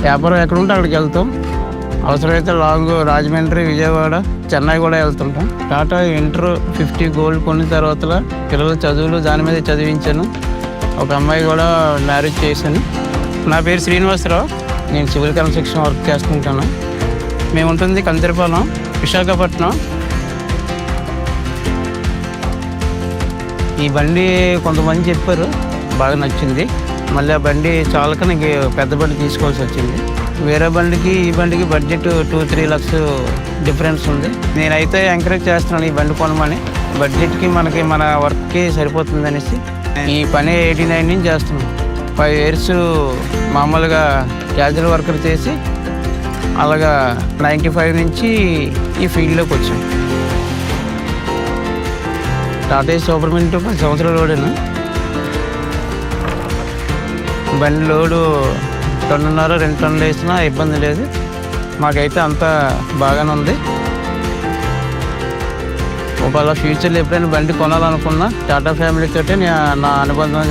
వ్యాపారం ఎక్కడ ఉంటే అక్కడికి వెళ్తాం. అవసరమైతే లాంగ్ రాజమండ్రి, విజయవాడ, చెన్నై కూడా వెళ్తుంటాం. టాటా ఇంటర్ 50 గోల్డ్ కొన్న తర్వాత పిల్లల చదువులు దాని మీద చదివించాను. ఒక అమ్మాయి కూడా మ్యారేజ్ చేశాను. నా పేరు శ్రీనివాసరావు. నేను సివిల్ కన్స్ట్రక్షన్ వర్క్ చేస్తుంటాను. మేము ఉంటుంది కందిరపాలెం, విశాఖపట్నం. ఈ బండి కొంతమంది చెప్పారు, బాగా నచ్చింది. మళ్ళీ ఆ బండి చాలక నాకు పెద్ద బండి తీసుకోవాల్సి వచ్చింది. వేరే బండికి ఈ బండికి బడ్జెట్ 2-3 లక్షలు డిఫరెన్స్ ఉంది. నేనైతే ఎంకరేజ్ చేస్తున్నాను ఈ బండి కొనమని. బడ్జెట్కి మనకి మన వర్క్కి సరిపోతుంది అనేసి ఈ పని 89 నుంచి చేస్తున్నాం. 5 years మామూలుగా క్యాజువల్ వర్కర్ చేసి అలాగా 95 నుంచి ఈ ఫీల్డ్లోకి వచ్చాం. టాటా సూపర్మెంట్ 10 సంవత్సరాల లోడేను. బండి లోడు 1.5-2 టన్నులు వేసినా ఇబ్బంది లేదు. మాకైతే అంతా బాగానే ఉంది. ఒకవేళ ఫ్యూచర్లో ఎప్పుడైనా బండి కొనాలనుకున్నా టాటా ఫ్యామిలీతో నా అనుబంధం